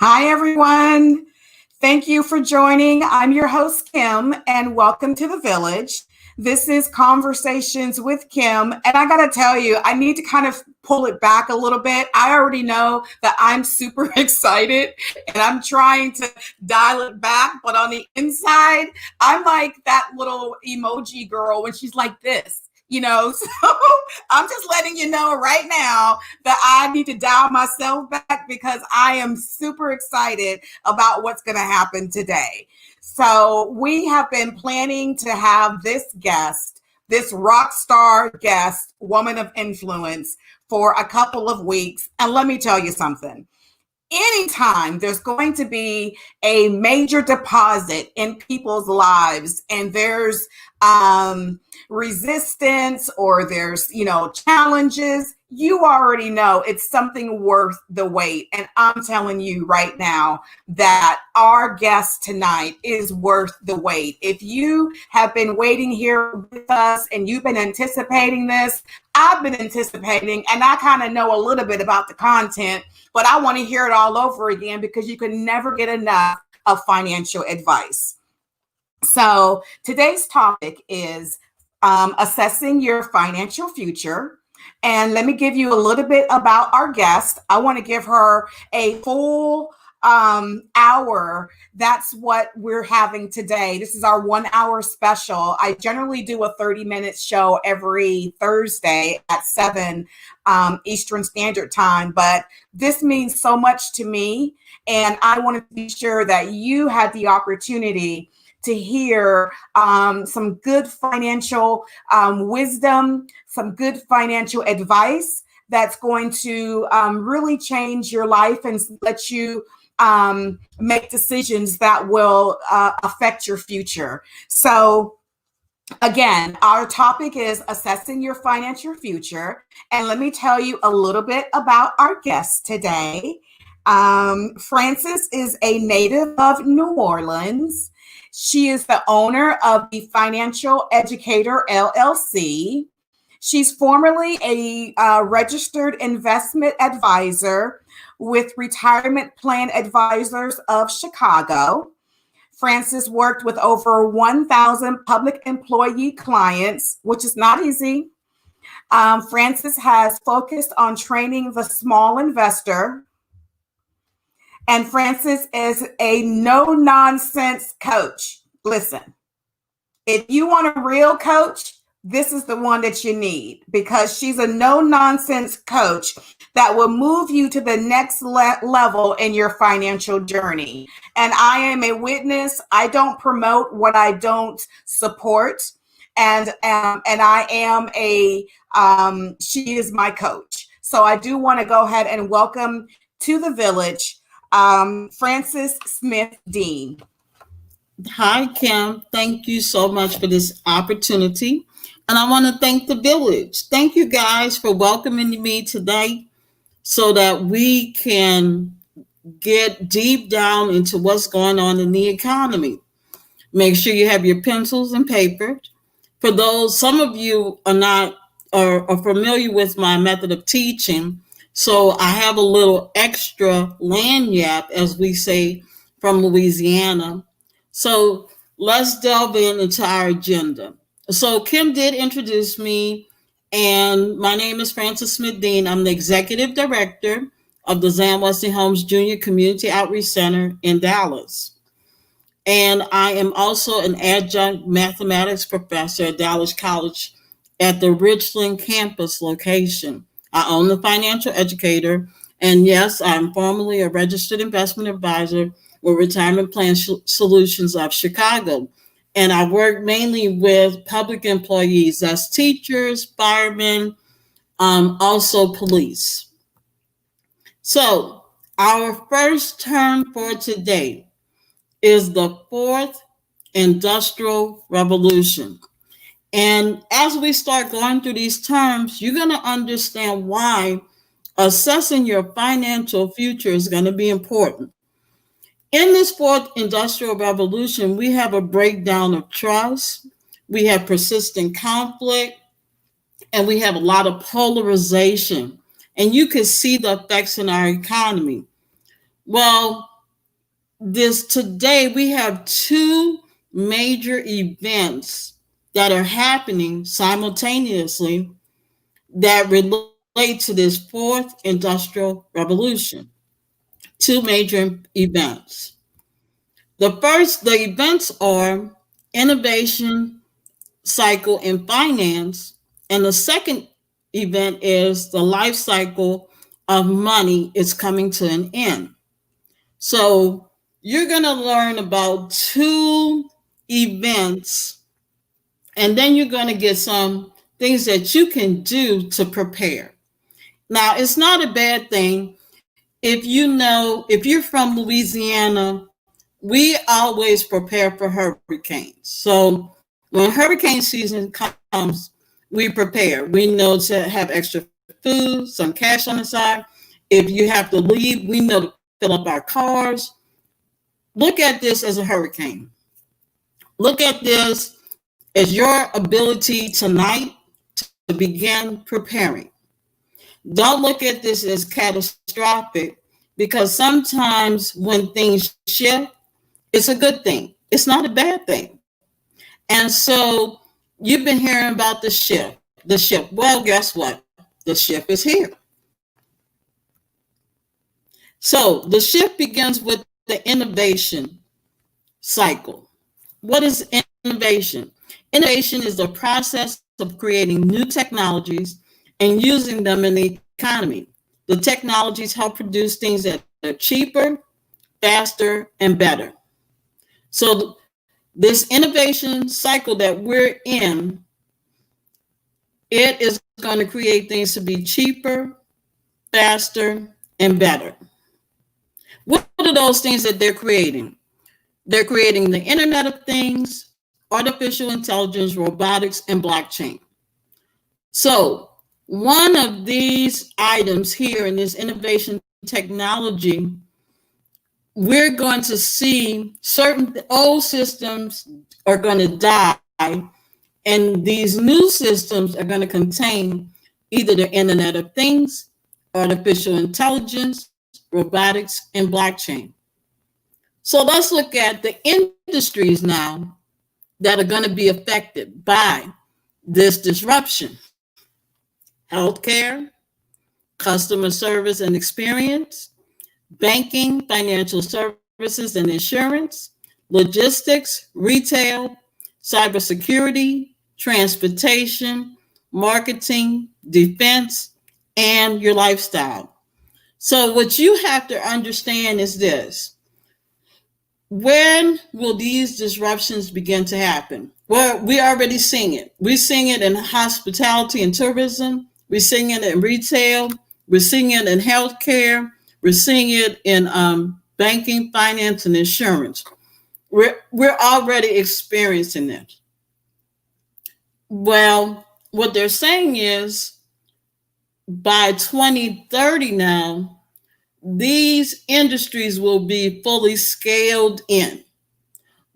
Hi, everyone. Thank you for joining. I'm your host, Kim, and welcome to the village. This is Conversations with Kim. And I got to tell you, I need to kind of pull it back a little bit. I already know that I'm super excited and I'm trying to dial it back. But on the inside, I'm like that little emoji girl when she's like this. So I'm just letting you know right now that I need to dial myself back because I am super excited about what's going to happen today. So we have been planning to have this guest, this rock star guest, woman of influence, for a couple of weeks. And let me tell you something. Anytime there's going to be a major deposit in people's lives and there's resistance or there's challenges, you already know it's something worth the wait. And I'm telling you right now that our guest tonight is worth the wait. If you have been waiting here with us and you've been anticipating this, I've been anticipating, and I kind of know a little bit about the content, but I want to hear it all over again because you can never get enough of financial advice. So today's topic is assessing your financial future. And let me give you a little bit about our guest. I want to give her a full hour. That's what we're having today. This is our 1 hour special. I generally do a 30-minute show every Thursday at 7 Eastern Standard Time, but this means so much to me. And I want to be sure that you had the opportunity to hear some good financial wisdom, some good financial advice that's going to really change your life and let you make decisions that will affect your future. So again, our topic is assessing your financial future. And let me tell you a little bit about our guest today. Frances is a native of New Orleans. She is the owner of the Financial Educator LLC. She's formerly a registered investment advisor with Retirement Plan Advisors of Chicago. Frances worked with over 1,000 public employee clients, which is not easy. Frances has focused on training the small investor. And Frances is a no-nonsense coach. Listen, if you want a real coach, this is the one that you need because she's a no-nonsense coach that will move you to the next level in your financial journey. And I am a witness. I don't promote what I don't support. And I am she is my coach. So I do want to go ahead and welcome to the village Frances Smith Dean. Hi, Kim. Thank you so much for this opportunity. And I want to thank the village. Thank you guys for welcoming me today so that we can get deep down into what's going on in the economy. Make sure you have your pencils and paper. For those, some of you are familiar with my method of teaching. So I have a little extra lagniappe, as we say from Louisiana. So let's delve into our agenda. So Kim did introduce me, and my name is Frances Smith Dean. I'm the executive director of the Zan Wesley Holmes Jr. Community Outreach Center in Dallas. And I am also an adjunct mathematics professor at Dallas College at the Richland campus location. I own the Financial Educator, and yes, I'm formerly a registered investment advisor with Retirement Plan Solutions of Chicago. And I work mainly with public employees, that's teachers, firemen, also police. So our first term for today is the fourth industrial revolution. And as we start going through these terms, you're going to understand why assessing your financial future is going to be important. In this fourth industrial revolution, we have a breakdown of trust, we have persistent conflict, and we have a lot of polarization. And you can see the effects in our economy. Well, this today we have two major events that are happening simultaneously that relate to this fourth industrial revolution. Two major events. The events are innovation cycle in finance, and the second event is the life cycle of money is coming to an end. So you're going to learn about two events, and then you're going to get some things that you can do to prepare. Now, it's not a bad thing if you're from Louisiana, we always prepare for hurricanes. So when hurricane season comes, we prepare. We know to have extra food, some cash on the side. If you have to leave, we know to fill up our cars. Look at this as a hurricane. Look at this as your ability tonight to begin preparing. Don't look at this as catastrophic, because sometimes when things shift, it's a good thing. It's not a bad thing. And so you've been hearing about the shift. The shift. Well, guess what? The shift is here. So the shift begins with the innovation cycle. What is innovation? Innovation is the process of creating new technologies and using them in the economy. The technologies help produce things that are cheaper, faster, and better. So this innovation cycle that we're in, it is going to create things to be cheaper, faster, and better. What are those things that they're creating? They're creating the Internet of Things, artificial intelligence, robotics, and blockchain. So one of these items here in this innovation technology, we're going to see certain old systems are going to die, and these new systems are going to contain either the Internet of Things, artificial intelligence, robotics, and blockchain. So let's look at the industries now that are going to be affected by this disruption. Healthcare, customer service and experience, banking, financial services and insurance, logistics, retail, cybersecurity, transportation, marketing, defense, and your lifestyle. So what you have to understand is this. When will these disruptions begin to happen? Well, we're already seeing it. We're seeing it in hospitality and tourism. We're seeing it in retail. We're seeing it in healthcare. We're seeing it in banking, finance, and insurance. We're already experiencing it. Well, what they're saying is by 2030 now, these industries will be fully scaled in.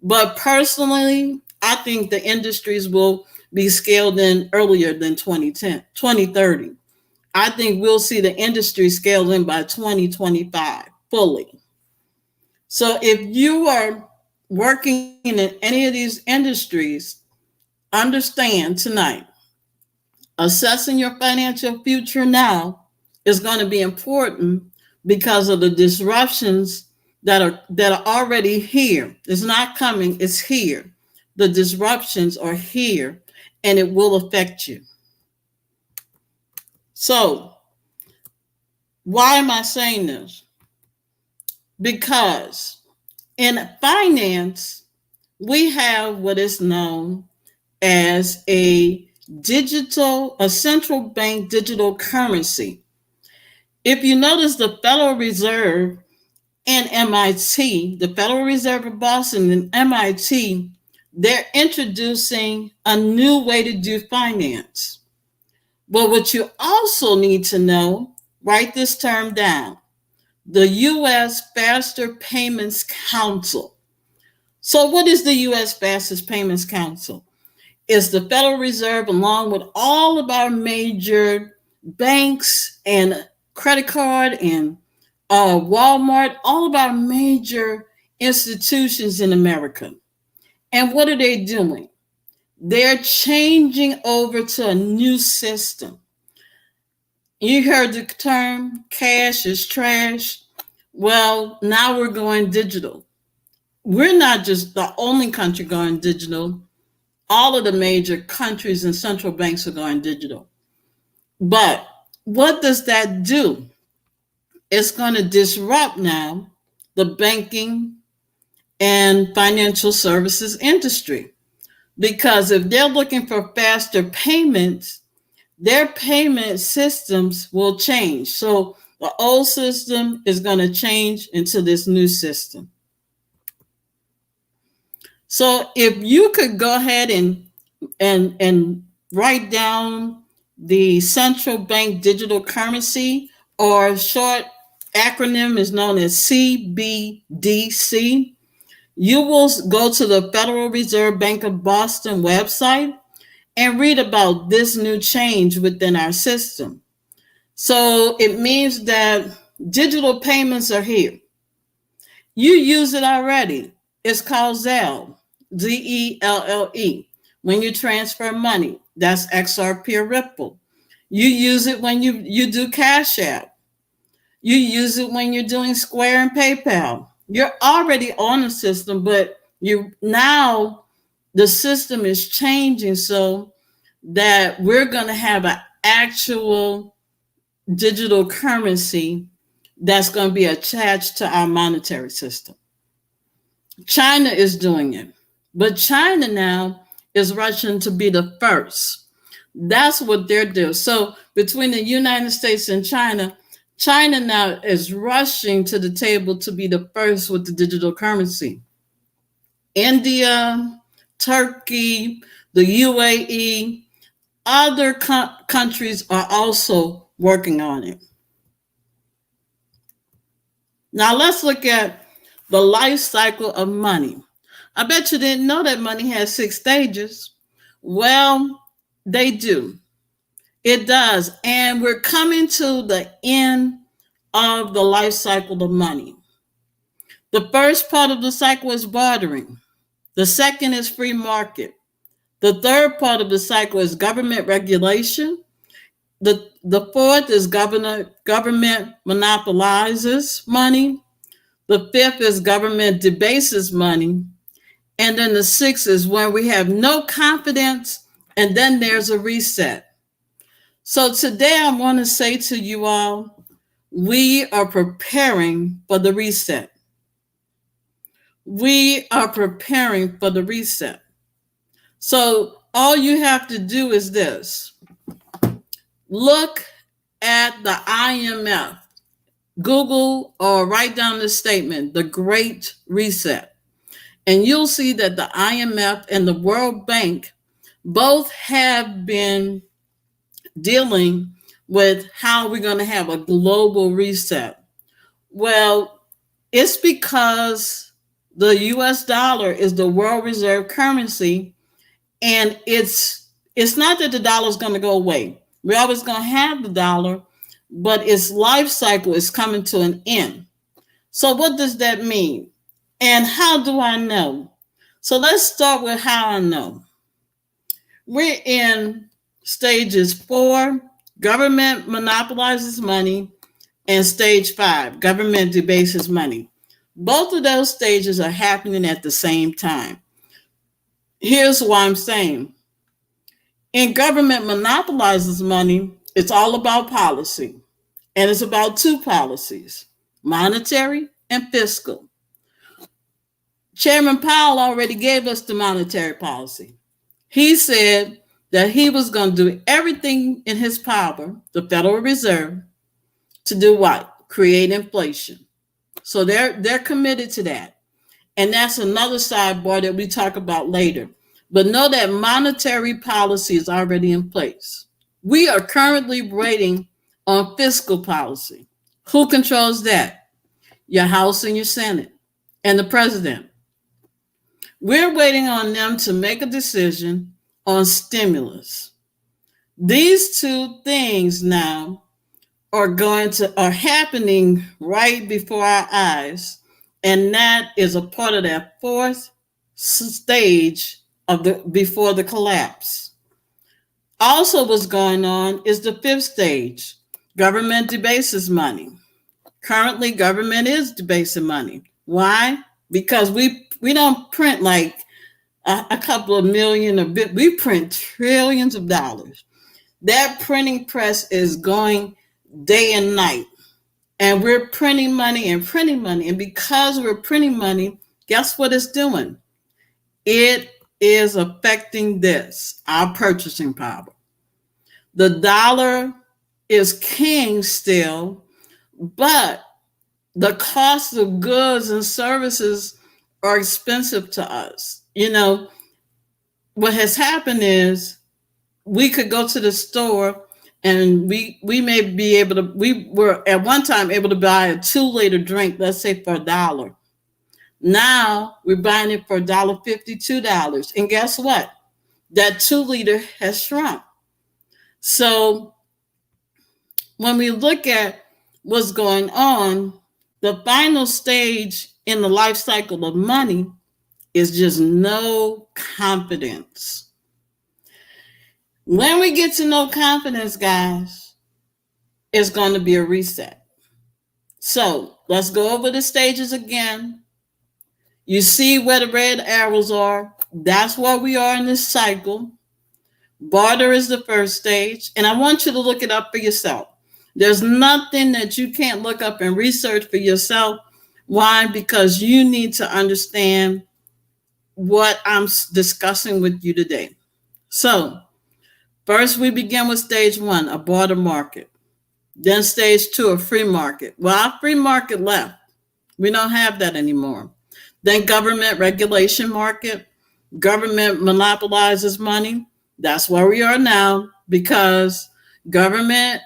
But personally, I think the industries will be scaled in earlier than 2030. I think we'll see the industry scaled in by 2025 fully. So if you are working in any of these industries, understand tonight, assessing your financial future now is going to be important because of the disruptions that are already here. It's not coming, it's here. The disruptions are here, and it will affect you. So, why am I saying this? Because in finance, we have what is known as a central bank digital currency. If you notice, the Federal Reserve and MIT, the Federal Reserve of Boston and MIT, they're introducing a new way to do finance. But what you also need to know, write this term down, the U.S. Faster Payments Council. So what is the U.S. Fastest Payments Council? It's the Federal Reserve, along with all of our major banks and credit card and Walmart, all of our major institutions in America. And what are they doing? They're changing over to a new system. You heard the term cash is trash. Well, now we're going digital. We're not just the only country going digital. All of the major countries and central banks are going digital. But what does that do? It's going to disrupt now the banking and financial services industry. Because if they're looking for faster payments, their payment systems will change. So the old system is going to change into this new system. So if you could go ahead and write down the central bank digital currency, or short acronym is known as CBDC, you will go to the Federal Reserve Bank of Boston website and read about this new change within our system. So it means that digital payments are here. You use it already. It's called Zelle, Zelle. When you transfer money, that's XRP or Ripple. You use it when you do Cash App. You use it when you're doing Square and PayPal. You're already on the system, but now the system is changing so that we're going to have an actual digital currency that's going to be attached to our monetary system. China is doing it, but China now is rushing to be the first. That's what they're doing. So between the United States and China now is rushing to the table to be the first with the digital currency. India, Turkey, the UAE, other countries are also working on it. Now let's look at the life cycle of money. I bet you didn't know that money has 6 stages. Well, they do. It does. And we're coming to the end of the life cycle of money. The first part of the cycle is bartering. The second is free market. The third part of the cycle is government regulation. The fourth is government monopolizes money. The fifth is government debases money. And then the sixth is when we have no confidence, and then there's a reset. So today I want to say to you all, we are preparing for the reset. We are preparing for the reset. So all you have to do is this. Look at the IMF. Google or write down the statement, the Great Reset. And you'll see that the IMF and the World Bank both have been dealing with how we're going to have a global reset. Well, it's because the US dollar is the world reserve currency, and it's not that the dollar is going to go away. We're always going to have the dollar, but its life cycle is coming to an end. So what does that mean? And how do I know? So let's start with how I know. We're in stages 4, government monopolizes money, and stage 5, government debases money. Both of those stages are happening at the same time. Here's why I'm saying. In government monopolizes money, it's all about policy. And it's about 2 policies, monetary and fiscal. Chairman Powell already gave us the monetary policy. He said that he was going to do everything in his power, the Federal Reserve, to do what? Create inflation. So they're committed to that. And that's another sidebar that we talk about later. But know that monetary policy is already in place. We are currently waiting on fiscal policy. Who controls that? Your House and your Senate and the president. We're waiting on them to make a decision on stimulus. These 2 things now are happening right before our eyes. And that is a part of that fourth stage of before the collapse. Also, what's going on is the fifth stage. Government debases money. Currently, government is debasing money. Why? Because we don't print like a couple of million a bit. We print trillions of dollars. That printing press is going day and night. And we're printing money and printing money. And because we're printing money, guess what it's doing? It is affecting our purchasing power. The dollar is king still, but the cost of goods and services are expensive to us. What has happened is we could go to the store and we may be able to, we were at one time able to buy a 2-liter drink, let's say for $1. Now we're buying it for $1.50, $2. And guess what? That 2-liter has shrunk. So when we look at what's going on, the final stage in the life cycle of money is just no confidence. When we get to no confidence, guys, it's going to be a reset. So let's go over the stages again. You see where the red arrows are. That's where we are in this cycle. Barter is the first stage. And I want you to look it up for yourself. There's nothing that you can't look up and research for yourself. Why? Because you need to understand what I'm discussing with you today. So first, we begin with stage 1, a barter market. Then stage 2, a free market. Well, our free market left. We don't have that anymore. Then government regulation market. Government monopolizes money. That's where we are now because government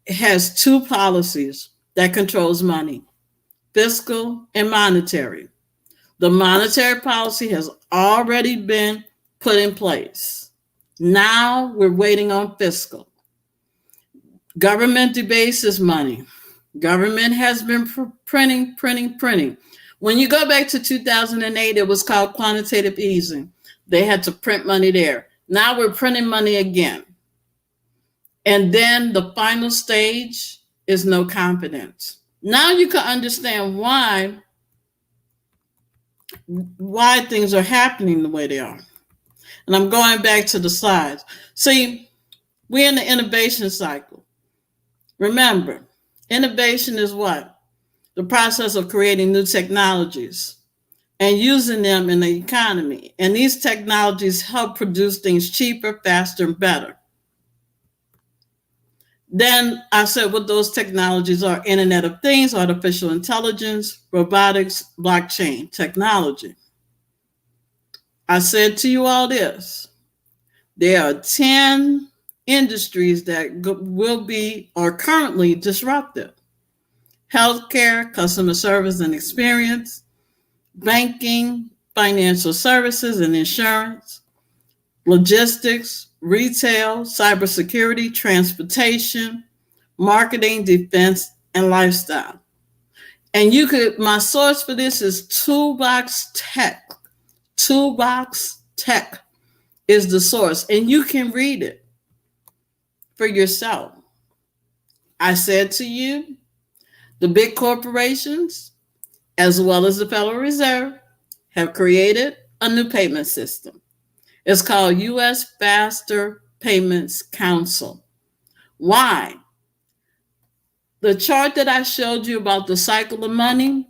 has 2 policies that controls money, fiscal and monetary. The monetary policy has already been put in place. Now we're waiting on fiscal. Government debases money. Government has been printing. When you go back to 2008, it was called quantitative easing. They had to print money there. Now we're printing money again. And then the final stage is no confidence. Now you can understand why things are happening the way they are. And I'm going back to the slides. See, we're in the innovation cycle. Remember, innovation is what? The process of creating new technologies and using them in the economy. And these technologies help produce things cheaper, faster, and better. Then I said what those technologies are: Internet of Things, artificial intelligence, robotics, blockchain technology. I said to you all this: there are 10 industries that will be or currently disruptive. Healthcare, customer service and experience, banking, financial services and insurance, logistics, retail, cybersecurity, transportation, marketing, defense, and lifestyle. And my source for this is Toolbox Tech. Toolbox Tech is the source, and you can read it for yourself. I said to you, the big corporations, as well as the Federal Reserve, have created a new payment system. It's called U.S. Faster Payments Council. Why? The chart that I showed you about the cycle of money,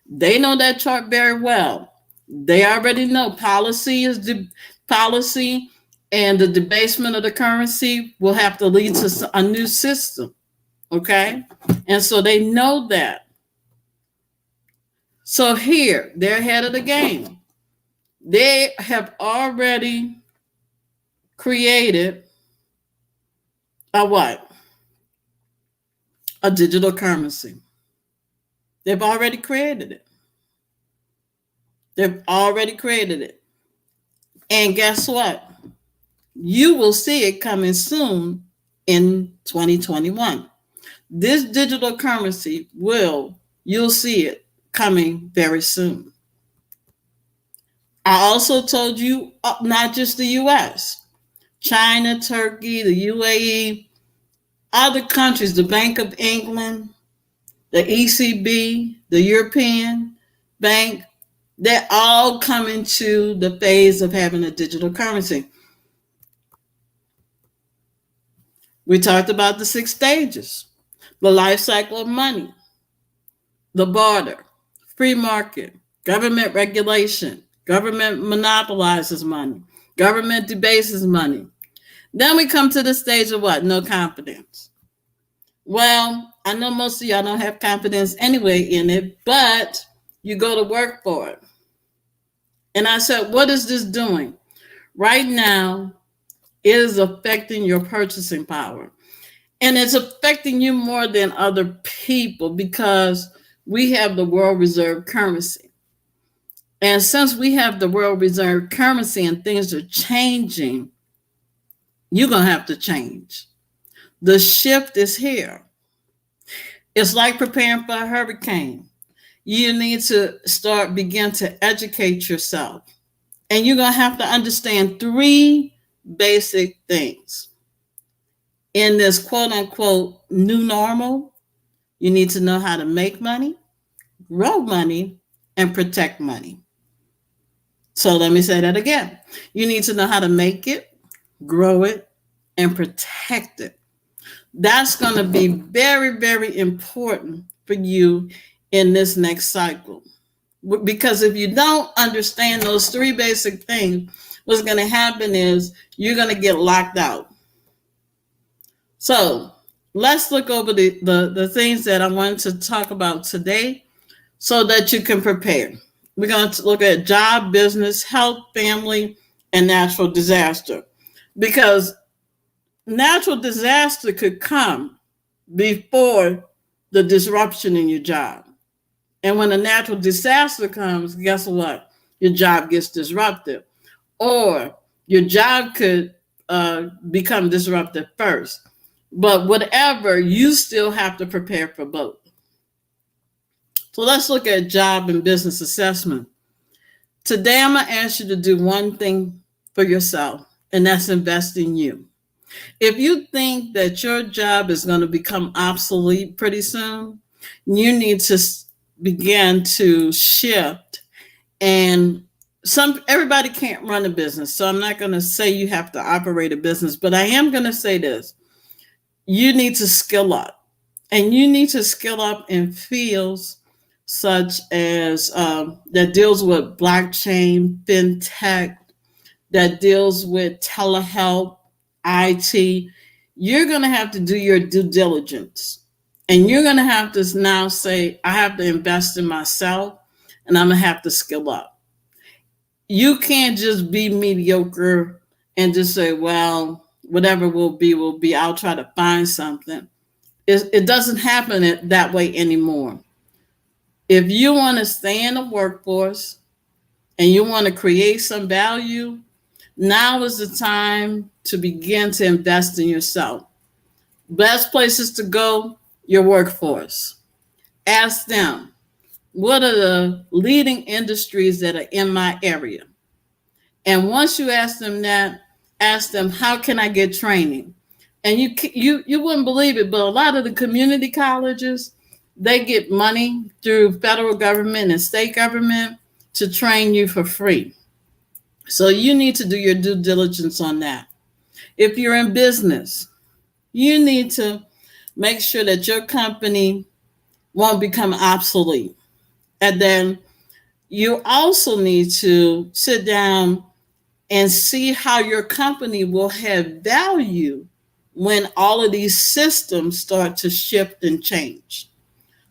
they know that chart very well. They already know policy and the debasement of the currency will have to lead to a new system. Okay? And so they know that. So here, they're ahead of the game. They have already created a what? A digital currency. They've already created it. They've already created it. And guess what? You will see it coming soon in 2021. This digital currency you'll see it coming very soon. I also told you not just the US, China, Turkey, the UAE, other countries, the Bank of England, the ECB, the European Bank, they're all coming to the phase of having a digital currency. We talked about the 6 stages, the life cycle of money, the barter, free market, government regulation, government monopolizes money, government debases money. Then we come to the stage of what? No confidence. Well, I know most of y'all don't have confidence anyway in it, but you go to work for it. And I said, what is this doing? Right now, it is affecting your purchasing power. And it's affecting you more than other people because we have the world reserve currency. And since we have the world reserve currency and things are changing, you're going to have to change. The shift is here. It's like preparing for a hurricane. You need to begin to educate yourself. And you're going to have to understand 3 basic things. In this quote unquote new normal, you need to know how to make money, grow money, and protect money. So let me say that again. You need to know how to make it, grow it, and protect it. That's going to be very, very important for you in this next cycle. Because if you don't understand those 3 basic things, what's going to happen is you're going to get locked out. So let's look over the things that I wanted to talk about today so that you can prepare. We're going to look at job, business, health, family, and natural disaster. Because natural disaster could come before the disruption in your job. And when a natural disaster comes, guess what? Your job gets disrupted. Or your job could become disrupted first. But whatever, you still have to prepare for both. So let's look at job and business assessment. Today, I'm going to ask you to do one thing for yourself, and that's invest in you. If you think that your job is going to become obsolete pretty soon, you need to begin to shift. And everybody can't run a business, so I'm not going to say you have to operate a business, but I am going to say this. You need to skill up, and you need to skill up in fields such as that deals with blockchain, fintech, that deals with telehealth, IT. You're going to have to do your due diligence, and you're going to have to now say, I have to invest in myself, and I'm going to have to skill up. You can't just be mediocre and just say, well, whatever will be, I'll try to find something. It doesn't happen that way anymore. If you want to stay in the workforce and you want to create some value, now is the time to begin to invest in yourself. Best places to go, your workforce. Ask them, what are the leading industries that are in my area? And once you ask them that, ask them, how can I get training? And you wouldn't believe it, but a lot of the community colleges, they get money through federal government and state government to train you for free. So you need to do your due diligence on that. If you're in business, you need to make sure that your company won't become obsolete. And then you also need to sit down and see how your company will have value when all of these systems start to shift and change.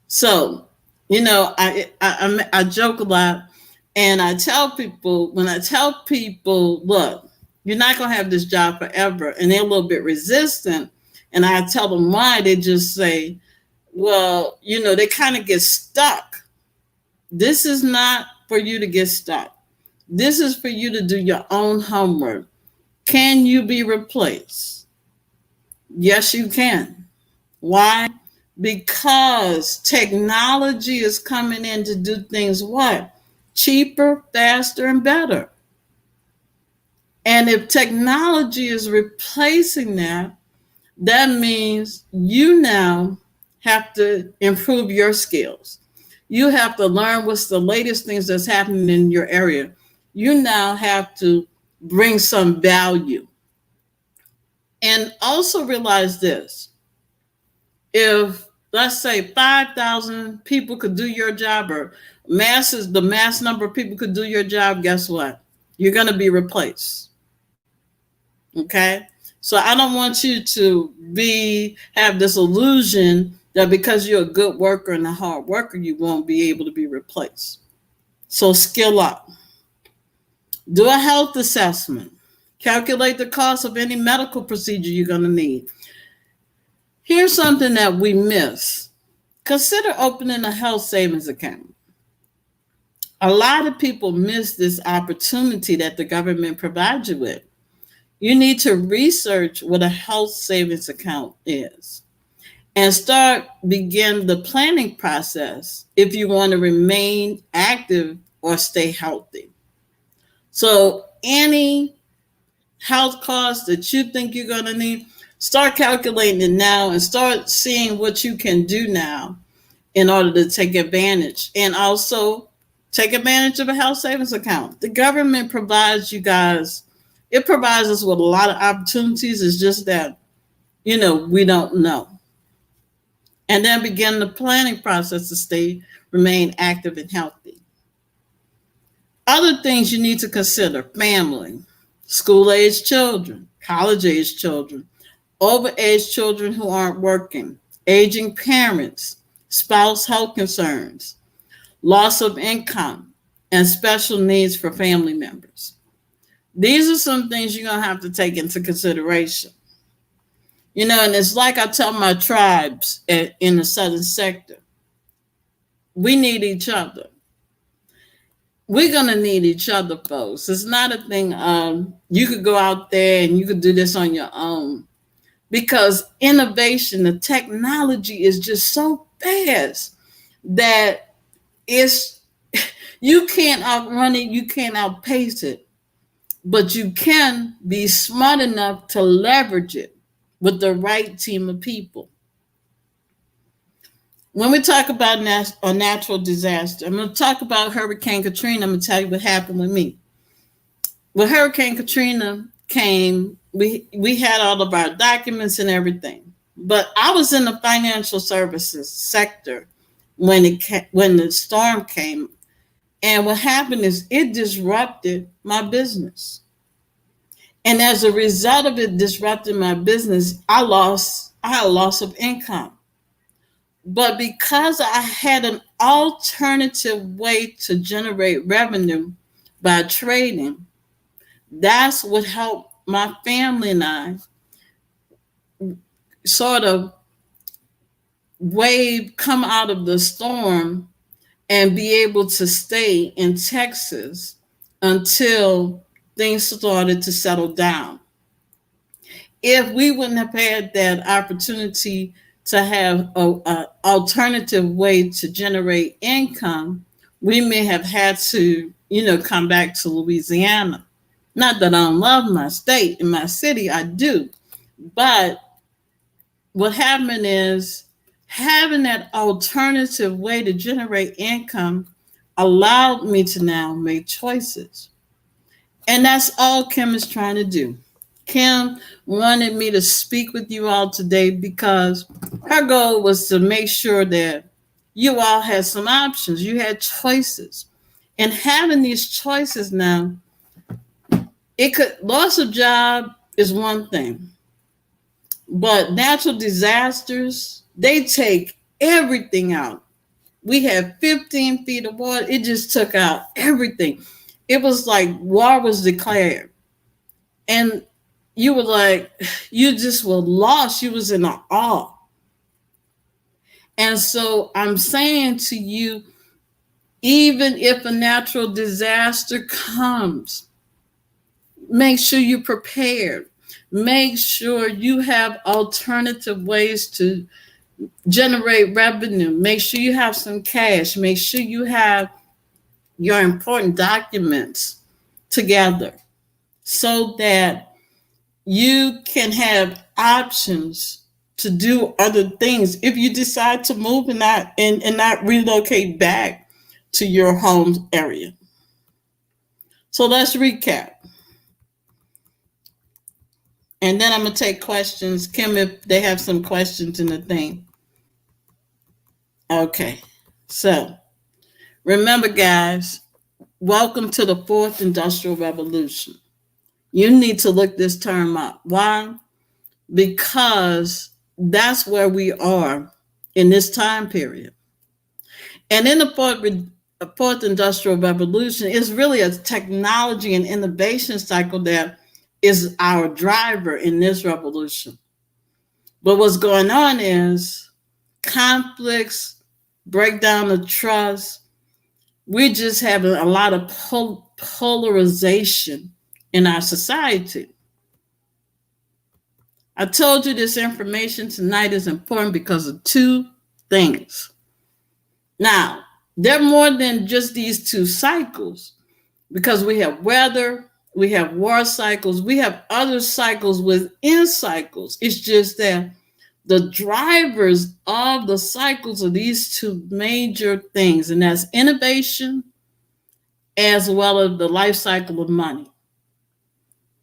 So, I joke a lot, and I tell people, look, you're not going to have this job forever, and they're a little bit resistant, and I tell them why, they just say, well, they kind of get stuck. This is not for you to get stuck. This is for you to do your own homework. Can you be replaced? Yes, you can. Why? because technology is coming in to do things what? Cheaper, faster, and better. And if technology is replacing that, that means you now have to improve your skills. You have to learn what's the latest things that's happening in your area. You now have to bring some value. And also realize this. If, let's say, 5,000 people could do your job, or the mass number of people could do your job, guess what? You're going to be replaced. Okay? So I don't want you to have this illusion that because you're a good worker and a hard worker, you won't be able to be replaced. So skill up. Do a health assessment. Calculate the cost of any medical procedure you're going to need. Here's something that we miss. Consider opening a health savings account. A lot of people miss this opportunity that the government provides you with. You need to research what a health savings account is and begin the planning process if you want to remain active or stay healthy. So any health costs that you think you're going to need, start calculating it now and start seeing what you can do now in order to take advantage. And also take advantage of a health savings account. The government provides you guys, it provides us with a lot of opportunities. It's just that, we don't know. And then begin the planning process to remain active and healthy. Other things you need to consider: family, school-age children, college-age children, over-age children who aren't working, aging parents, spouse health concerns, loss of income, and special needs for family members. These are some things you're going to have to take into consideration. And it's like I tell my tribes in the southern sector, we need each other. We're going to need each other, folks. It's not a thing you could go out there and you could do this on your own, because innovation, the technology is just so fast that you can't outrun it, you can't outpace it, but you can be smart enough to leverage it with the right team of people. When we talk about a natural disaster, I'm going to talk about Hurricane Katrina. I'm going to tell you what happened with me. When Hurricane Katrina came, we had all of our documents and everything. But I was in the financial services sector when the storm came. And what happened is it disrupted my business. And as a result of it disrupting my business, I had a loss of income. But because I had an alternative way to generate revenue by trading, that's what helped my family and I sort of come out of the storm and be able to stay in Texas until things started to settle down. If we wouldn't have had that opportunity to have an alternative way to generate income, we may have had to, come back to Louisiana. Not that I don't love my state and my city, I do. But what happened is having that alternative way to generate income allowed me to now make choices. And that's all Kim is trying to do. Kim wanted me to speak with you all today because her goal was to make sure that you all had some options. You had choices. And having these choices now, loss of job is one thing. But natural disasters, they take everything out. We had 15 feet of water. It just took out everything. It was like war was declared. And you were like, you just were lost. You was in awe. And so I'm saying to you, even if a natural disaster comes, make sure you're prepared. Make sure you have alternative ways to generate revenue. Make sure you have some cash. Make sure you have your important documents together so that you can have options to do other things if you decide to move and not relocate back to your home area. So let's recap. And then I'm going to take questions. Kim, if they have some questions in the thing. Okay. So remember, guys, welcome to the fourth industrial revolution. You need to look this term up. Why? Because that's where we are in this time period. And in the fourth industrial revolution is really a technology and innovation cycle that is our driver in this revolution. But what's going on is conflicts, breakdown of trust. We're just having a lot of polarization in our society. I told you this information tonight is important because of two things. Now, they're more than just these two cycles, because we have weather, we have war cycles, we have other cycles within cycles. It's just that the drivers of the cycles are these two major things, and that's innovation as well as the life cycle of money.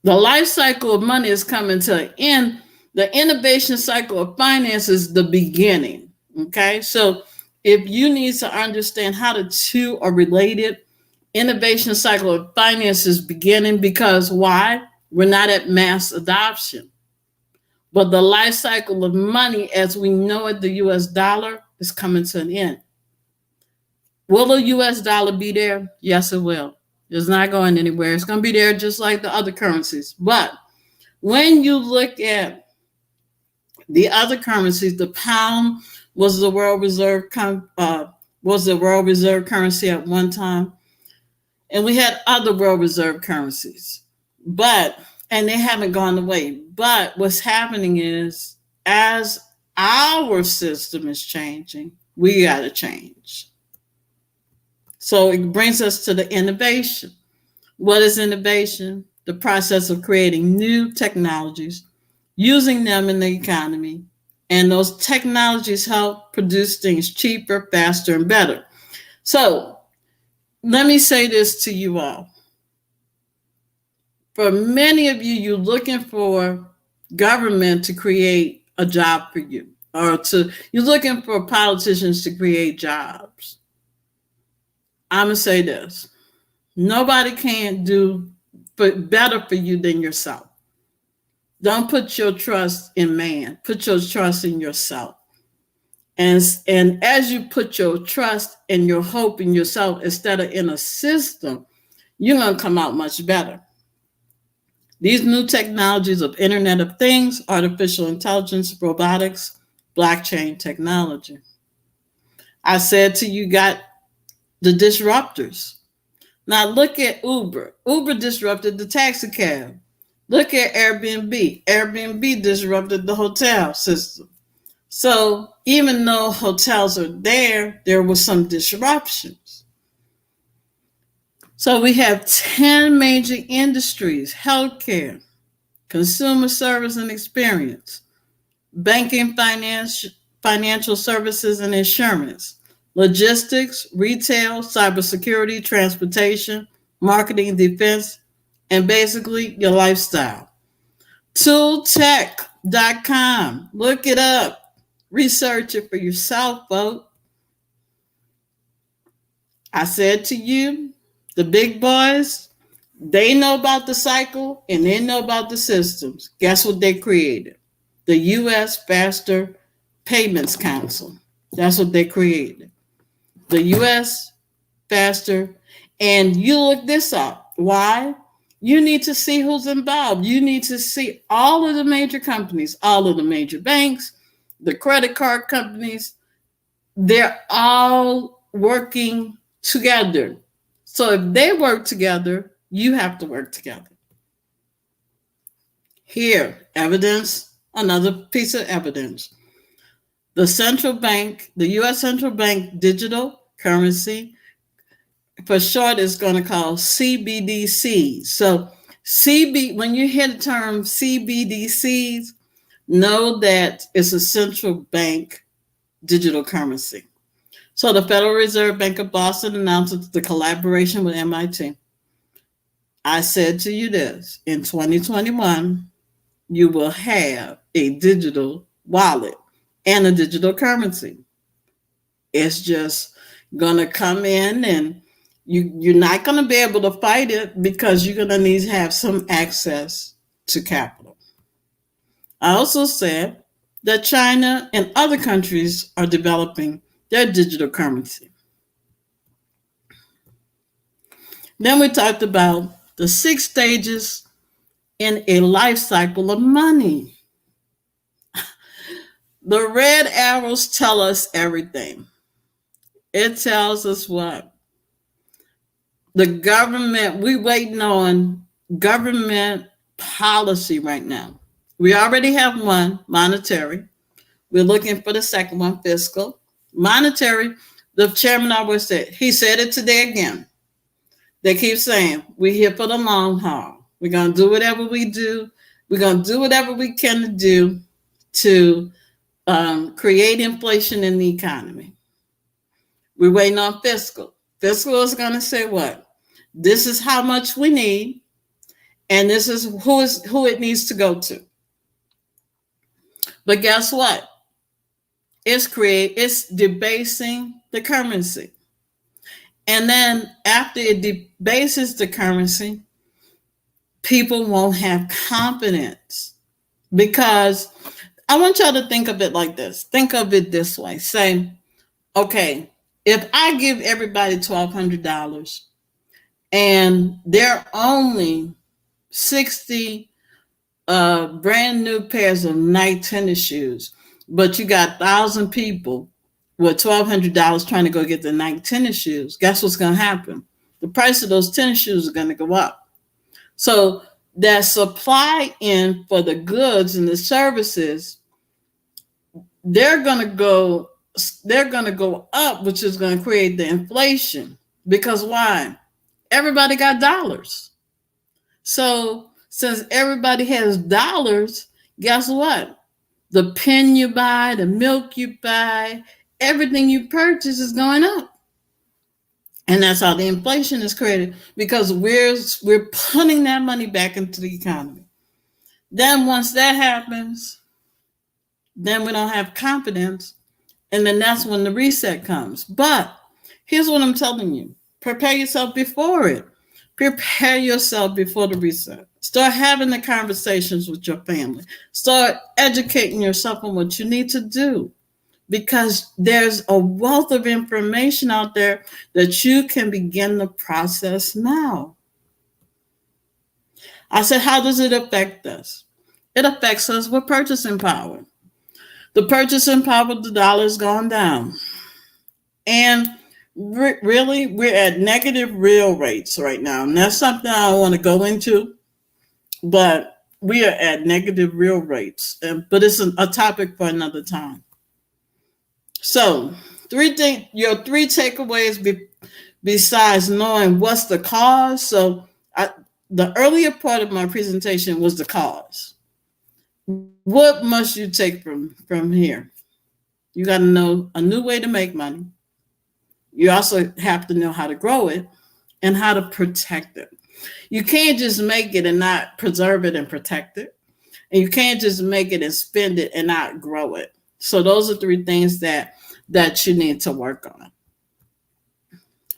The life cycle of money is coming to an end. The innovation cycle of finance is the beginning. Okay, so if you need to understand how the two are related, innovation cycle of finance is beginning because why? We're not at mass adoption. But the life cycle of money, as we know it, the US dollar, is coming to an end. Will the US dollar be there? Yes, it will. It's not going anywhere. It's going to be there just like the other currencies. But when you look at the other currencies, the pound was the world reserve currency at one time, and we had other world reserve currencies, and they haven't gone away. But what's happening is, as our system is changing, we got to change. So it brings us to the innovation. What is innovation? The process of creating new technologies, using them in the economy, and those technologies help produce things cheaper, faster, and better. So let me say this to you all. For many of you, you're looking for government to create a job for you, or you're looking for politicians to create jobs. I'm going to say this. Nobody can do better for you than yourself. Don't put your trust in man. Put your trust in yourself. And as you put your trust and your hope in yourself instead of in a system, you're going to come out much better. These new technologies of Internet of Things, artificial intelligence, robotics, blockchain technology. I said to you, got the disruptors. Now look at Uber. Uber disrupted the taxi cab. Look at Airbnb. Airbnb disrupted the hotel system. So even though hotels are there were some disruptions. So we have 10 major industries: healthcare, consumer service and experience, banking, financial services and insurance, logistics, retail, cybersecurity, transportation, marketing, defense, and basically your lifestyle. Tooltech.com. Look it up. Research it for yourself, folks. I said to you, the big boys, they know about the cycle and they know about the systems. Guess what they created? The U.S. Faster Payments Council. That's what they created. The U.S. Faster. And you look this up. Why? You need to see who's involved. You need to see all of the major companies, all of the major banks, the credit card companies. They're all working together. So if they work together, you have to work together. Here, evidence, another piece of evidence. The central bank, the U.S. Central Bank digital currency, for short, is going to call CBDCs. So when you hear the term CBDCs, know that it's a central bank digital currency. So the Federal Reserve Bank of Boston announced the collaboration with MIT. I said to you this, in 2021, you will have a digital wallet and a digital currency. It's just going to come in, and you're not going to be able to fight it because you're going to need to have some access to capital. I also said that China and other countries are developing their digital currency. Then we talked about the 6 stages in a life cycle of money. The red arrows tell us everything. It tells us what? The government, we're waiting on government policy right now. We already have one, monetary. We're looking for the second one, fiscal. Monetary, the chairman always said, he said it today again. They keep saying, we're here for the long haul. We're going to do whatever we do. We're going to do whatever we can do to create inflation in the economy. We're waiting on fiscal. Fiscal is going to say what? This is how much we need, and this is who it needs to go to. But guess what? It's debasing the currency. And then after it debases the currency, people won't have confidence. Because I want y'all to think of it like this. Think of it this way. Say, okay, if I give everybody $1,200 and there are only 60 brand new pairs of Nike tennis shoes, but you got 1,000 people with $1,200 trying to go get the Nike tennis shoes, guess what's going to happen? The price of those tennis shoes is going to go up. So that supply in for the goods and the services, they're going to go up, which is going to create the inflation. Because why? Everybody got dollars. So since everybody has dollars, guess what? The pen you buy, the milk you buy, everything you purchase is going up. And that's how the inflation is created, because we're putting that money back into the economy. Then once that happens, then we don't have confidence. And then that's when the reset comes. But here's what I'm telling you. Prepare yourself before it. Prepare yourself before the reset. Start having the conversations with your family. Start educating yourself on what you need to do. Because there's a wealth of information out there that you can begin the process now. I said, how does it affect us? It affects us with purchasing power. The purchasing power of the dollar has gone down. And really, we're at negative real rates right now. And that's something I don't want to go into, but we are at negative real rates. But it's a topic for another time. So, your 3 takeaways besides knowing what's the cause. So, the earlier part of my presentation was the cause. What must you take from here? You got to know a new way to make money. You also have to know how to grow it and how to protect it. You can't just make it and not preserve it and protect it. And you can't just make it and spend it and not grow it. So those are 3 things that you need to work on.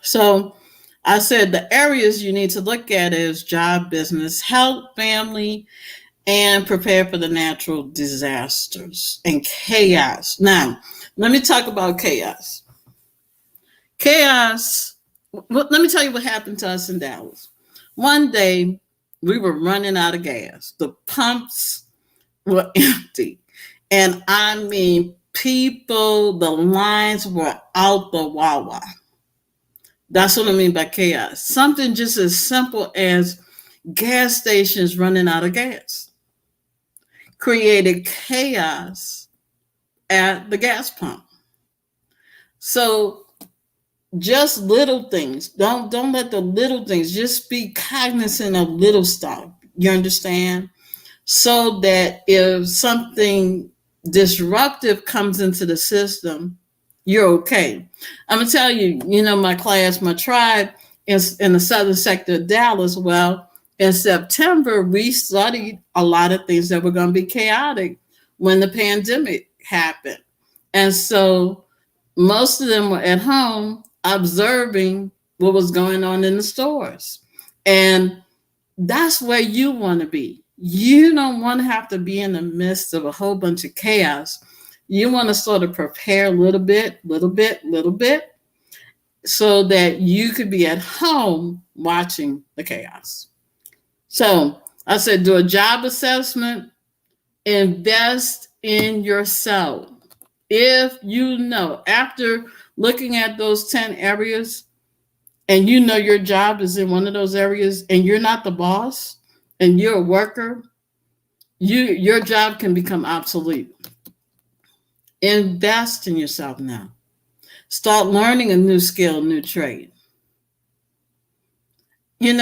So I said the areas you need to look at is job, business, health, family, and prepare for the natural disasters and chaos. Now, let me talk about chaos. Chaos, let me tell you what happened to us in Dallas. One day, we were running out of gas. The pumps were empty. And I mean, people, the lines were out the Wawa. That's what I mean by chaos. Something just as simple as gas stations running out of gas created chaos at the gas pump. So just little things. Don't let the little things, just be cognizant of little stuff. You understand? So that if something disruptive comes into the system, you're okay. I'm gonna tell you, my class, my tribe is in the southern sector of Dallas. Well, in September, we studied a lot of things that were going to be chaotic when the pandemic happened. And so most of them were at home observing what was going on in the stores. And that's where you want to be. You don't want to have to be in the midst of a whole bunch of chaos. You want to sort of prepare a little bit, so that you could be at home watching the chaos. So I said, do a job assessment, invest in yourself. If you know, after looking at those 10 areas, and your job is in one of those areas, and you're not the boss, and you're a worker, your job can become obsolete. Invest in yourself now. Start learning a new skill, new trade. And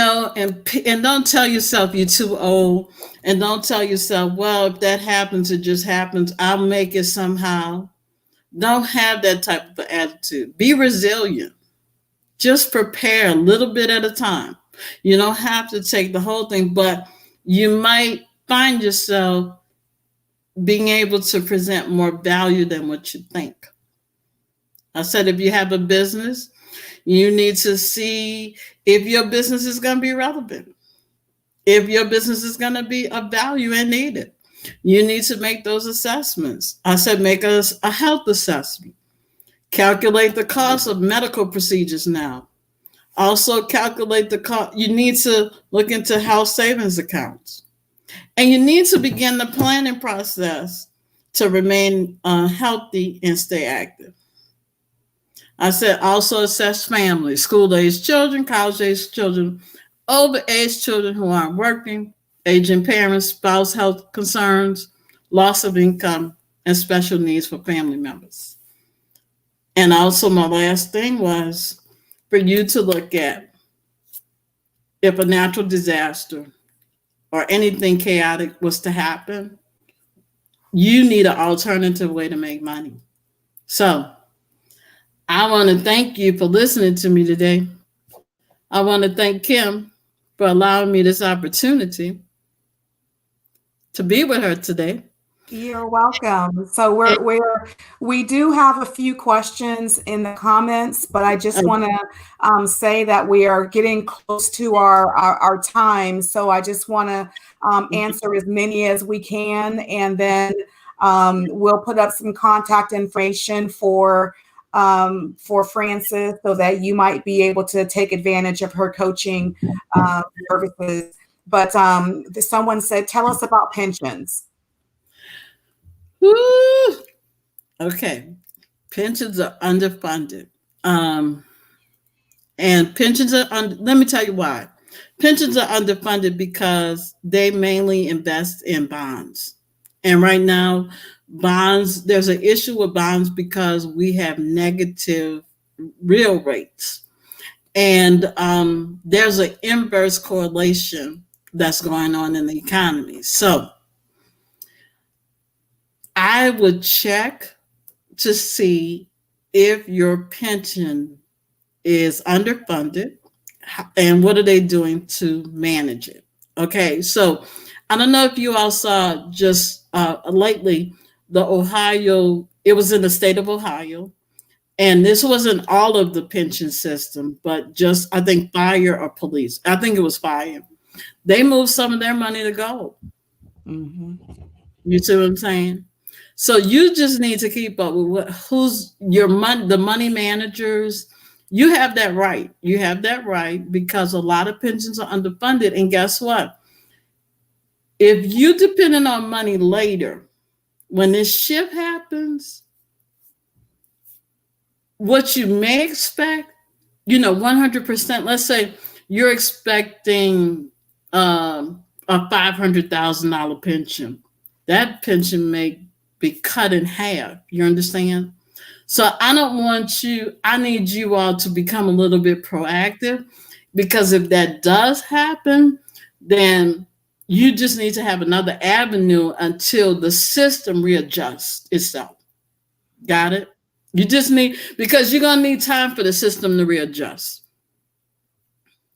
don't tell yourself you're too old, and don't tell yourself, well, if that happens, it just happens. I'll make it somehow. Don't have that type of attitude. Be resilient. Just prepare a little bit at a time. You don't have to take the whole thing, but you might find yourself being able to present more value than what you think. I said, if you have a business, you need to see if your business is going to be relevant, if your business is going to be of value and needed. You need to make those assessments. I said, make a health assessment. Calculate the cost of medical procedures now. Also calculate the cost. You need to look into health savings accounts. And you need to begin the planning process to remain healthy and stay active. I said also assess families, school-aged children, college-aged children, over-aged children who aren't working, aging parents, spouse health concerns, loss of income, and special needs for family members. And also my last thing was for you to look at if a natural disaster or anything chaotic was to happen, you need an alternative way to make money. So I want to thank you for listening to me today. I want to thank Kim for allowing me this opportunity to be with her today. You're welcome. So we do have a few questions in the comments, but I just want to say that we are getting close to our time. So I just want to answer as many as we can, and then we'll put up some contact information for Frances, so that you might be able to take advantage of her coaching services. But someone said, tell us about pensions. Woo! Okay. Pensions are underfunded. And pensions are, let me tell you why. Pensions are underfunded because they mainly invest in bonds. And right now, bonds, there's an issue with bonds because we have negative real rates. And there's an inverse correlation that's going on in the economy. So I would check to see if your pension is underfunded and what are they doing to manage it. Okay, so I don't know if you all saw just lately, the Ohio, it was in the state of Ohio, and this wasn't all of the pension system, but just, I think, fire or police. I think it was fire. They moved some of their money to gold. Mm-hmm. You see what I'm saying? So you just need to keep up with who's your money, the money managers. You have that right. You have that right because a lot of pensions are underfunded. And guess what? If you depending on money later, when this shift happens, what you may expect, 100%, let's say you're expecting a $500,000 pension. That pension may be cut in half. You understand? So I need you all to become a little bit proactive, because if that does happen, then you just need to have another avenue until the system readjusts itself. Got it? You just need, because you're going to need time for the system to readjust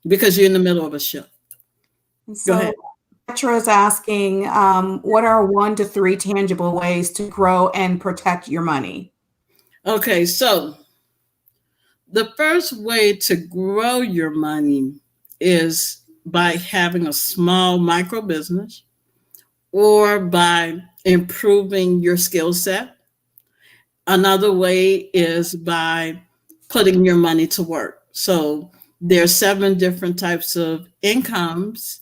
because you're in the middle of a shift. So, Go ahead. Petra is asking, what are 1 to 3 tangible ways to grow and protect your money? Okay, so the first way to grow your money is by having a small micro business or by improving your skill set. Another way is by putting your money to work. So there's 7 different types of incomes,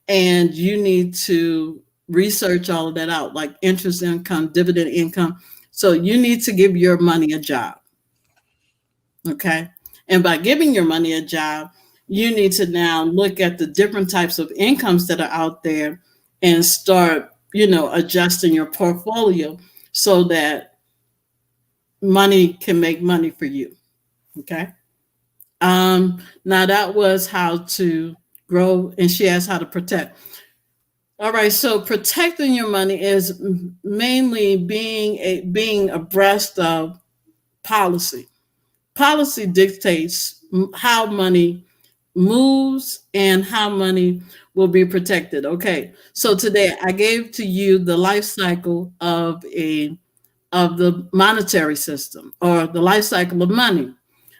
and you need to research all of that out, like interest income, dividend income. So you need to give your money a job. Okay. And by giving your money a job, you need to now look at the different types of incomes that are out there and start, adjusting your portfolio so that money can make money for you. Okay. Now that was how to grow, and she asked how to protect. All right, so protecting your money is mainly being abreast of policy. Policy dictates how money moves and how money will be protected. Okay, so today I gave to you the life cycle of the monetary system, or the life cycle of money.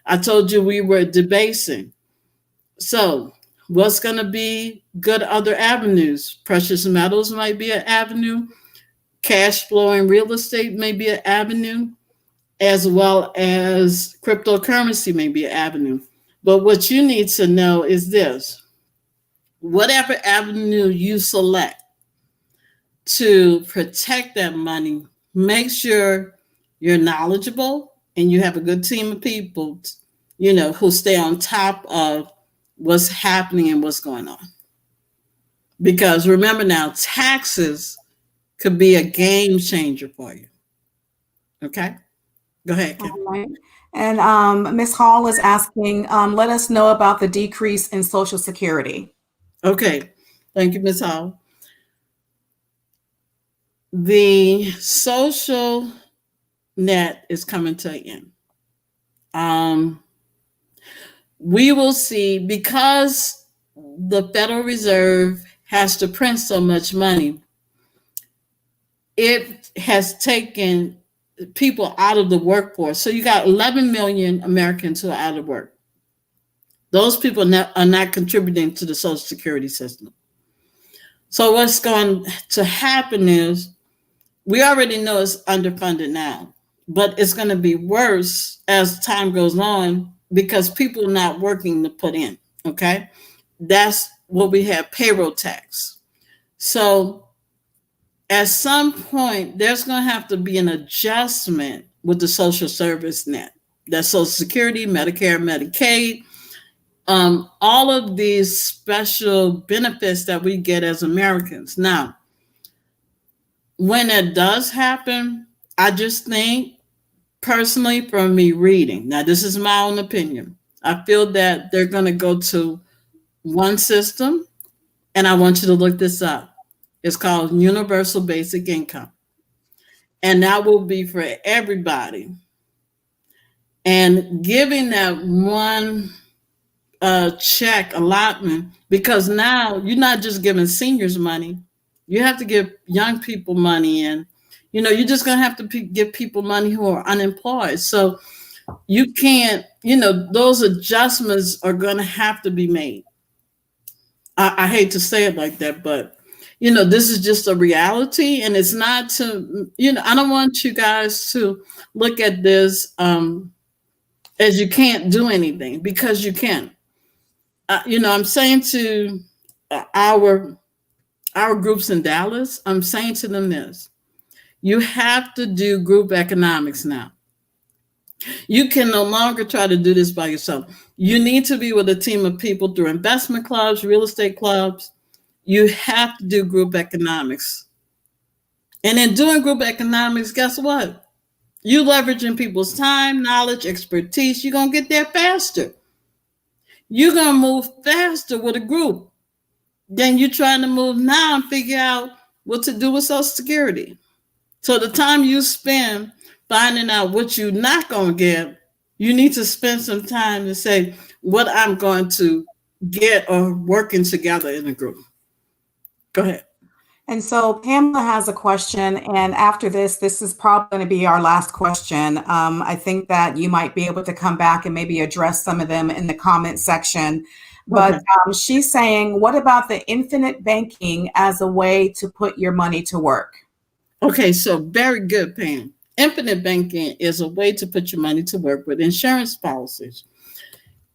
I told you we were debasing. So what's going to be good other avenues? Precious metals might be an avenue. Cash flowing real estate may be an avenue, as well as cryptocurrency may be an avenue. But what you need to know is this: whatever avenue you select to protect that money, make sure you're knowledgeable and you have a good team of people, who stay on top of what's happening and what's going on. Because remember now, taxes could be a game changer for you. Okay? Go ahead, Kim. All right. And Ms. Hall is asking, let us know about the decrease in Social Security. Okay. Thank you, Ms. Hall. The social net is coming to an end. We will see, because the Federal Reserve has to print so much money, it has taken people out of the workforce. So you got 11 million Americans who are out of work. Those people are not contributing to the Social Security system. So what's going to happen is, we already know it's underfunded now, but it's going to be worse as time goes on because people are not working to put in. Okay. That's what we have, payroll tax. So at some point, there's going to have to be an adjustment with the social service net. That's Social Security, Medicare, Medicaid, all of these special benefits that we get as Americans. Now, when it does happen, I just think, personally, from me reading, now this is my own opinion, I feel that they're going to go to one system, and I want you to look this up. It's called Universal Basic Income. And that will be for everybody. And giving that one check allotment, because now you're not just giving seniors money, you have to give young people money, and you're just going to have to give people money who are unemployed. So you can't, those adjustments are going to have to be made. I hate to say it like that, but this is just a reality, and it's not to, I don't want you guys to look at this as you can't do anything, because you can. I'm saying to our groups in Dallas, I'm saying to them this: you have to do group economics now. You can no longer try to do this by yourself. You need to be with a team of people through investment clubs, real estate clubs. You have to do group economics. And in doing group economics, guess what? You leveraging people's time, knowledge, expertise. You're going to get there faster. You're going to move faster with a group than you trying to move now and figure out what to do with Social Security. So the time you spend finding out what you're not going to get, you need to spend some time to say what I'm going to get or working together in a group. Go ahead. And so Pamela has a question, and after this is probably going to be our last question. I think that you might be able to come back and maybe address some of them in the comment section. But Okay. she's saying, what about the infinite banking as a way to put your money to work? Okay, so very good, Pam. Infinite banking is a way to put your money to work with insurance policies.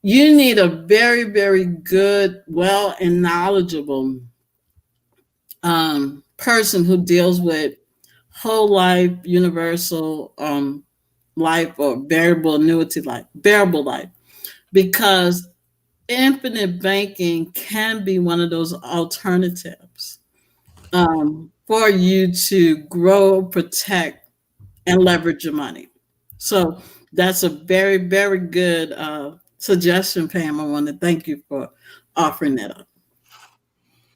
You need a very, very good, well, and knowledgeable person who deals with whole life, universal life, or variable annuity life, variable life, because infinite banking can be one of those alternatives for you to grow, protect, and leverage your money. So that's a very, very good suggestion, Pam. I want to thank you for offering that up.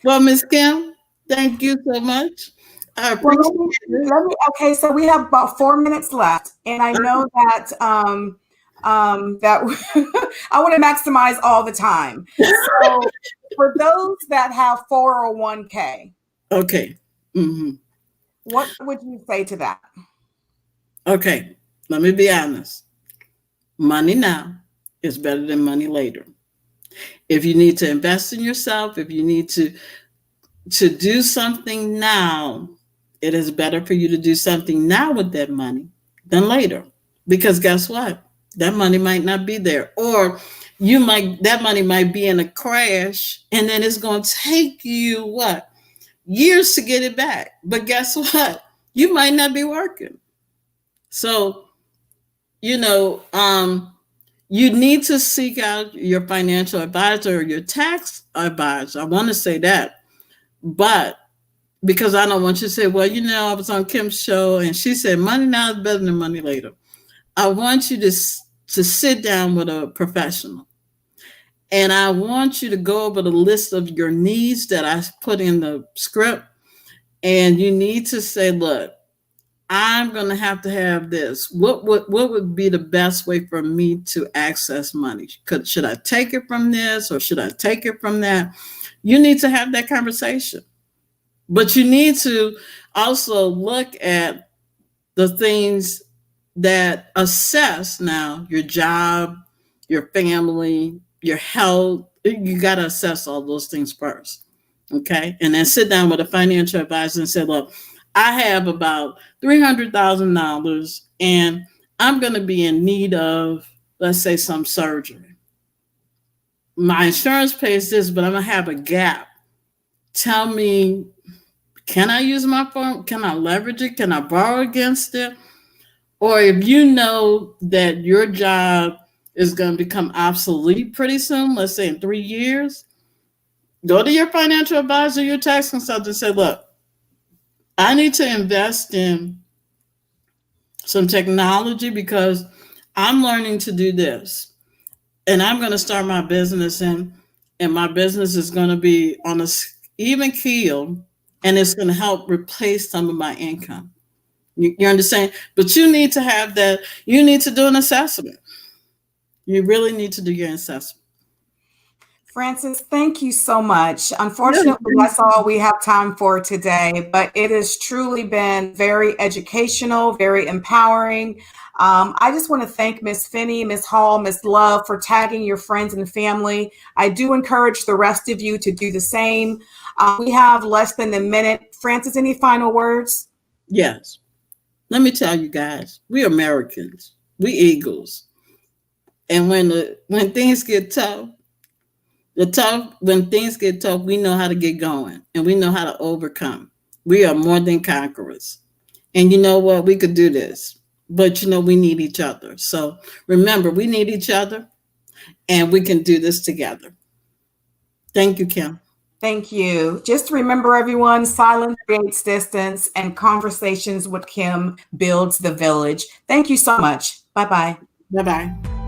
Well, Ms. Kim, thank you so much. I Well, appreciate it. okay, so we have about 4 minutes left, and I know that that I want to maximize all the time. So for those that have 401k, Okay. Mm-hmm. what would you say to that? Okay. Let me be honest. Money now is better than money later. If you need to invest in yourself, if you need to do something now, it is better for you to do something now with that money than later. Because guess what? That money might not be there. Or that money might be in a crash, and then it's going to take you what? Years to get it back. But guess what? You might not be working. So, you know, you need to seek out your financial advisor or your tax advisor. I want to say that. But because I don't want you to say, well, I was on Kim's show and she said money now is better than money later. I want you to sit down with a professional. And I want you to go over the list of your needs that I put in the script. And you need to say, look, I'm going to have this. What would be the best way for me to access money? Should I take it from this or should I take it from that? You need to have that conversation. But you need to also look at the things that assess now your job, your family, your health. You got to assess all those things first. Okay. And then sit down with a financial advisor and say, look, I have about $300,000 and I'm going to be in need of, let's say, some surgery. My insurance pays this, but I'm going to have a gap. Tell me, can I use my phone? Can I leverage it? Can I borrow against it? Or if you know that your job is going to become obsolete pretty soon, let's say in 3 years, go to your financial advisor, your tax consultant, and say, look, I need to invest in some technology because I'm learning to do this. And I'm going to start my business and my business is going to be on a even keel and it's going to help replace some of my income. You understand? But you need to have that. You need to do an assessment. You really need to do your assessment. Frances, thank you so much. Unfortunately, that's all we have time for today, but it has truly been very educational, very empowering. I just want to thank Miss Finney, Miss Hall, Miss Love for tagging your friends and family. I do encourage the rest of you to do the same. We have less than a minute. Frances, any final words? Yes. Let me tell you guys, we Americans, we Eagles. And when things get tough, when things get tough, we know how to get going and we know how to overcome. We are more than conquerors. And you know what? We could do this, but we need each other. So remember, we need each other and we can do this together. Thank you, Kim. Thank you. Just remember, everyone, silence creates distance and conversations with Kim builds the village. Thank you so much. Bye-bye. Bye-bye.